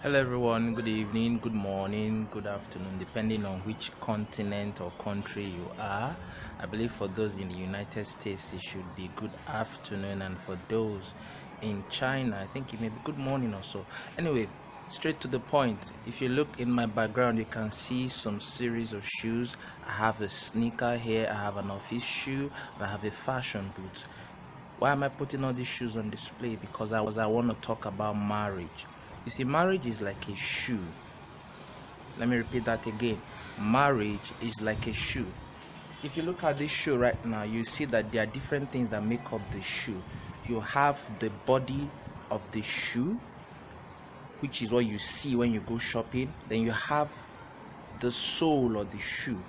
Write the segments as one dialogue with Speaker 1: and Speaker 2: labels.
Speaker 1: Hello everyone, good evening, good morning, good afternoon, depending on which continent or country you are. I believe for those in the United States it should be good afternoon, and for those in China I think it may be good morning or so. Anyway, straight to the point. If you look in my background, you can see some series of shoes. I have a sneaker here, I have an office shoe, and I have a fashion boot. Why am I putting all these shoes on display? Because I want to talk about marriage. You see, marriage is like a shoe. Let me repeat that again. Marriage is like a shoe. If you look at this shoe right now, you see that there are different things that make up the shoe. You have the body of the shoe, which is what you see when you go shopping. Then you have the sole of the shoe,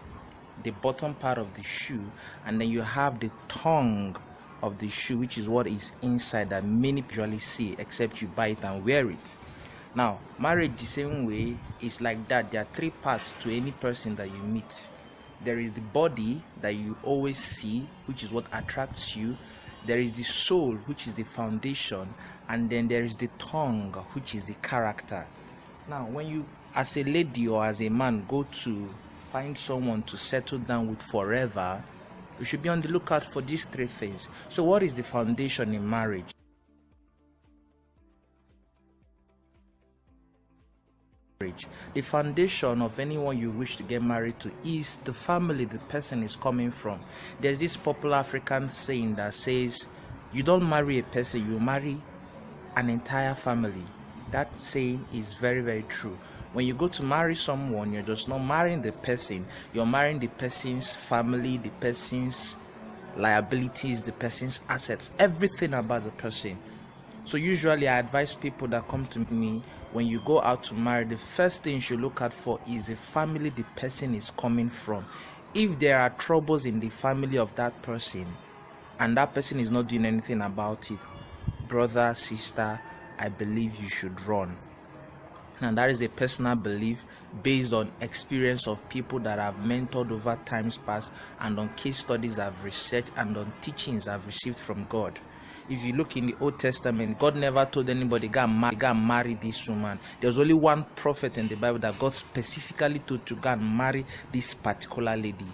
Speaker 1: the bottom part of the shoe, and then you have the tongue of the shoe, which is what is inside that many usually see, except you buy it and wear it. Now, marriage the same way is like that. There are three parts to any person that you meet. There is the body that you always see, which is what attracts you. There is the soul, which is the foundation, and then there is the tongue, which is the character. Now, when you as a lady or as a man go to find someone to settle down with forever, you should be on the lookout for these three things. So what is the foundation in marriage? The foundation of anyone you wish to get married to is the family the person is coming from. There's this popular African saying that says, you don't marry a person, you marry an entire family. That saying is very, very true. When you go to marry someone, you're just not marrying the person, you're marrying the person's family, the person's liabilities, the person's assets, everything about the person. So usually I advise people that come to me, when you go out to marry, the first thing you should look out for is the family the person is coming from. If there are troubles in the family of that person and that person is not doing anything about it, brother, sister, I believe you should run. And that is a personal belief based on experience of people that I've mentored over times past, and on case studies I've researched, and on teachings I've received from God. If you look in the Old Testament, God never told anybody go and marry this woman. There's only one prophet in the Bible that God specifically told to go and marry this particular lady.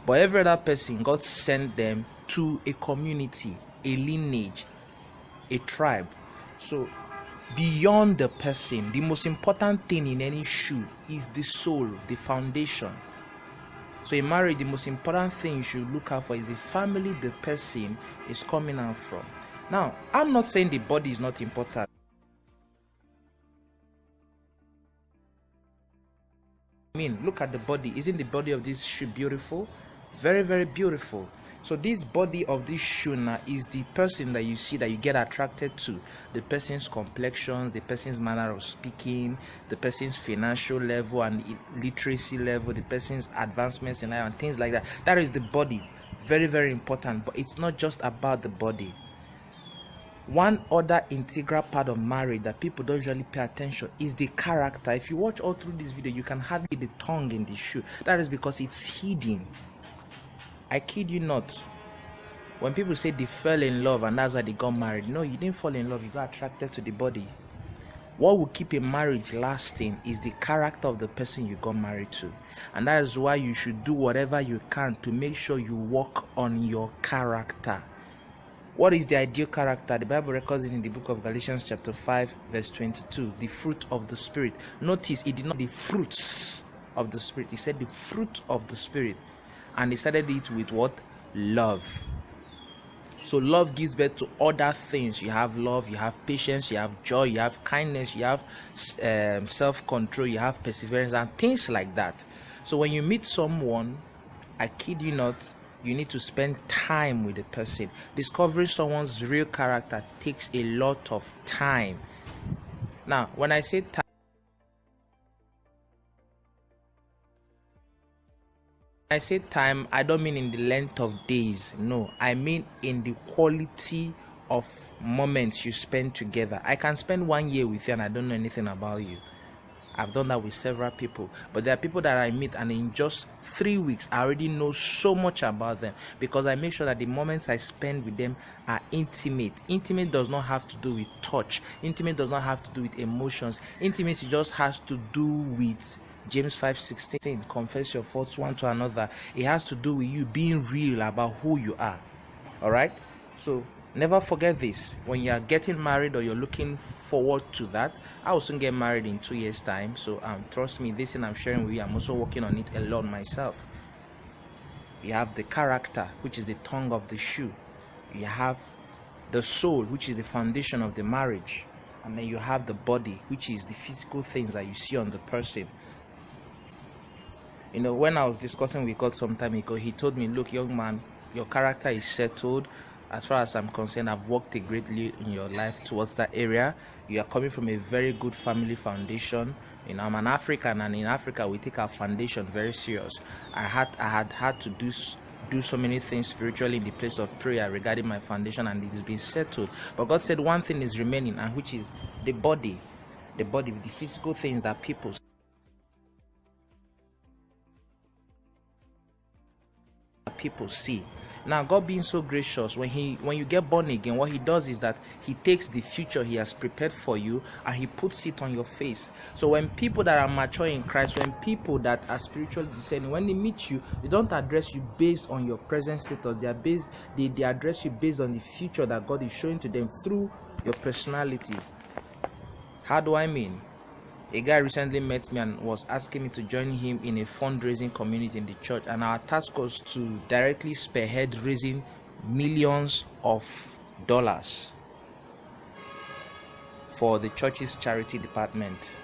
Speaker 1: But every other person, God sent them to a community, a lineage, a tribe. So beyond the person, the most important thing in any shoe is the soul, the foundation. So in marriage, the most important thing you should look out for is the family the person is coming out from. Now, I'm not saying the body is not important. I mean, look at the body. Isn't the body of this shoe beautiful? Very, very beautiful. So this body of this shoe now is the person that you see, that you get attracted to. The person's complexions, the person's manner of speaking, the person's financial level and literacy level, the person's advancements in life and things like that. That is the body. Very, very important. But it's not just about the body. One other integral part of marriage that people don't usually pay attention is the character. If you watch all through this video, you can hardly see the tongue in the shoe. That is because it's hidden. I kid you not. When people say they fell in love and that's why they got married, no, you didn't fall in love, you got attracted to the body. What will keep a marriage lasting is the character of the person you got married to. And that is why you should do whatever you can to make sure you work on your character. What is the ideal character? The Bible records it in the book of Galatians chapter 5 verse 22. The fruit of the Spirit. Notice it did not the fruits of the Spirit. He said the fruit of the Spirit. And he started it with what? Love. So love gives birth to other things. You have love, you have patience, you have joy, you have kindness, you have self-control, you have perseverance and things like that. So when you meet someone, I kid you not, you need to spend time with the person. Discovering someone's real character takes a lot of time. Now, when I say time, I don't mean in the length of days. No, I mean in the quality of moments you spend together. I can spend 1 year with you and I don't know anything about you. I've done that with several people. But there are people that I meet, and in just 3 weeks, I already know so much about them, because I make sure that the moments I spend with them are intimate. Intimate does not have to do with touch. Intimate does not have to do with emotions. Intimacy just has to do with James 5:16. Confess your faults one to another. It has to do with you being real about who you are. All right? So never forget this. When you are getting married, or you're looking forward to that, I will soon get married in 2 years' time. So trust me, this thing I'm sharing with you, I'm also working on it alone myself. You have the character, which is the tongue of the shoe. You have the soul, which is the foundation of the marriage. And then you have the body, which is the physical things that you see on the person. You know, when I was discussing with God some time ago, he told me, look, young man, your character is settled. As far as I'm concerned, I've worked a great deal in your life towards that area. You are coming from a very good family foundation. You know, I'm an African, and in Africa, we take our foundation very serious. I had to do so many things spiritually in the place of prayer regarding my foundation, and it has been settled. But God said one thing is remaining, and which is the body, the physical things that people see. Now, God being so gracious, when you get born again, what he does is that he takes the future he has prepared for you and he puts it on your face. So when people that are mature in Christ, when people that are spiritually discerning, when they meet you, they don't address you based on your present status. They address you based on the future that God is showing to them through your personality. How do I mean? A guy recently met me and was asking me to join him in a fundraising community in the church, and our task was to directly spearhead raising millions of dollars for the church's charity department.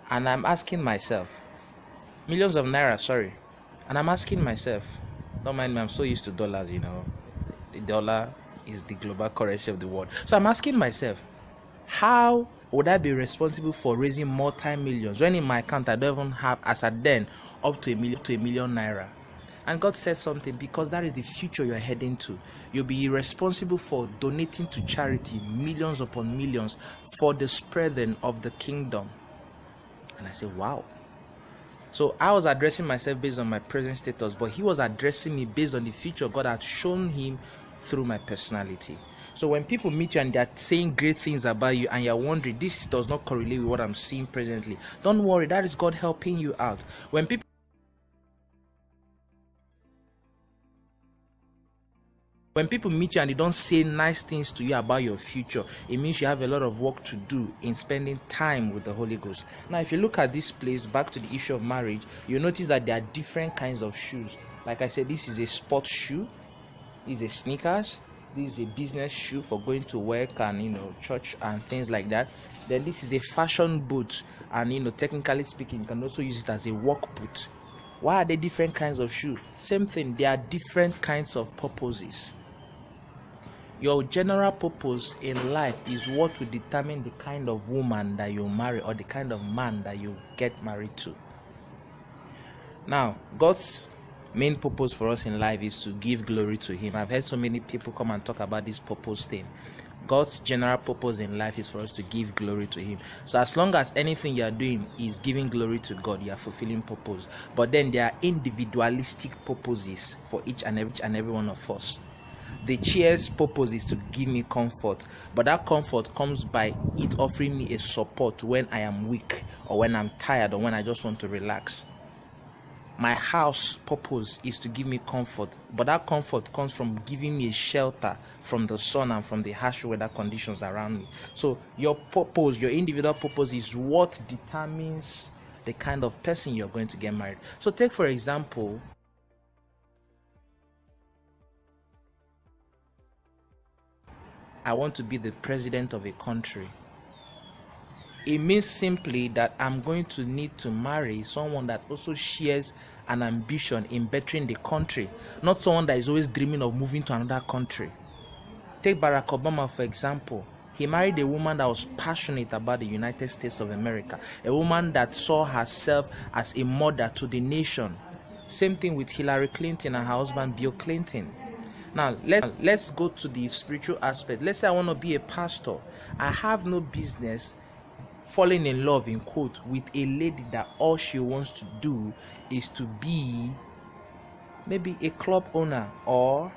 Speaker 1: And I'm asking myself, millions of naira, sorry. And I'm asking myself, don't mind me, I'm so used to dollars, you know. The dollar is the global currency of the world. So I'm asking myself, how would I be responsible for raising multi-millions when in my account I don't even have, as at then, up to a million naira? And God said something, because that is the future you're heading to. You'll be responsible for donating to charity millions upon millions for the spreading of the kingdom. And I said, wow. So I was addressing myself based on my present status, but he was addressing me based on the future God had shown him through my personality. So when people meet you and they're saying great things about you, and you're wondering, this does not correlate with what I'm seeing presently, don't worry, that is God helping you out. When people meet you and they don't say nice things to you about your future, it means you have a lot of work to do in spending time with the Holy Ghost. Now, if you look at this place, back to the issue of marriage, you notice that there are different kinds of shoes. Like I said, this is a sports shoe, this is a sneakers, this is a business shoe for going to work and, you know, church and things like that. Then this is a fashion boot, and, you know, technically speaking, you can also use it as a work boot. Why are they different kinds of shoes? Same thing, they are different kinds of purposes. Your general purpose in life is what will determine the kind of woman that you marry, or the kind of man that you get married to. Now, God's main purpose for us in life is to give glory to him. I've heard so many people come and talk about this purpose thing. God's general purpose in life is for us to give glory to him. So as long as anything you are doing is giving glory to God, you are fulfilling purpose. But then there are individualistic purposes for each and every one of us. The chair's purpose is to give me comfort, but that comfort comes by it offering me a support when I am weak, or when I'm tired, or when I just want to relax. My house purpose is to give me comfort, but that comfort comes from giving me a shelter from the sun and from the harsh weather conditions around me. So your purpose, your individual purpose, is what determines the kind of person you're going to get married. So take, for example, I want to be the president of a country. It means simply that I'm going to need to marry someone that also shares an ambition in bettering the country, not someone that is always dreaming of moving to another country. Take Barack Obama, for example. He married a woman that was passionate about the United States of America, a woman that saw herself as a mother to the nation. Same thing with Hillary Clinton and her husband Bill Clinton. Now, let's go to the spiritual aspect. Let's say I want to be a pastor. I have no business falling in love, in quote, with a lady that all she wants to do is to be maybe a club owner, or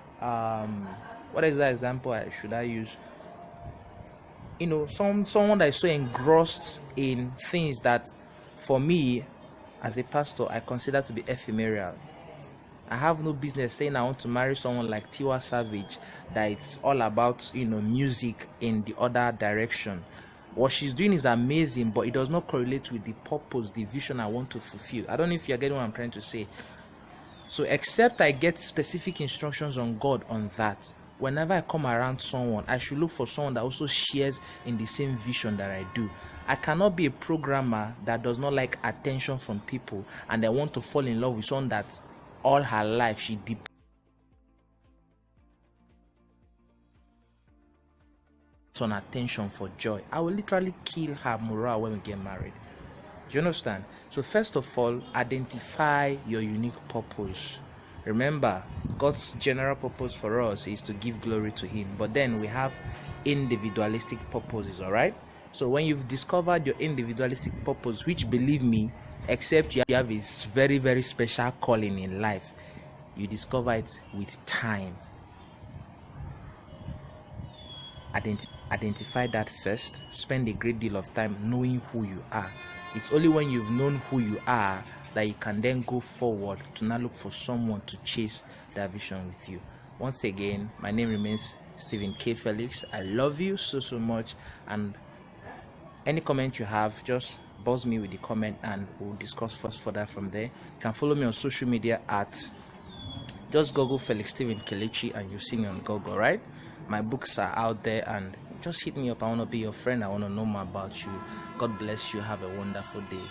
Speaker 1: what is that example should I use? Someone that is so engrossed in things that, for me as a pastor, I consider to be ephemeral. I have no business saying I want to marry someone like Tiwa Savage, that it's all about music in the other direction. What she's doing is amazing, but it does not correlate with the purpose, the vision I want to fulfill. I don't know if you're getting what I'm trying to say. So except I get specific instructions on God on that, whenever I come around someone, I should look for someone that also shares in the same vision that I do. I cannot be a programmer that does not like attention from people, and I want to fall in love with someone that all her life she depends on attention for joy. I will literally kill her morale when we get married. Do you understand? So first of all, identify your unique purpose. Remember, God's general purpose for us is to give glory to Him, but then we have individualistic purposes, all right? So when you've discovered your individualistic purpose, which, believe me, except you have a very, very special calling in life, you discover it with time. Identify that first. Spend a great deal of time knowing who you are. It's only when you've known who you are that you can then go forward to now look for someone to chase that vision with you. Once again, my name remains Stephen K. Felix. I love you so much, and any comment you have, just buzz me with the comment and we'll discuss further from there. You can follow me on social media at just Google Felix Stephen Kelechi and you'll see me on Google, right? My books are out there, and just hit me up. I want to be your friend. I want to know more about you. God bless you. Have a wonderful day.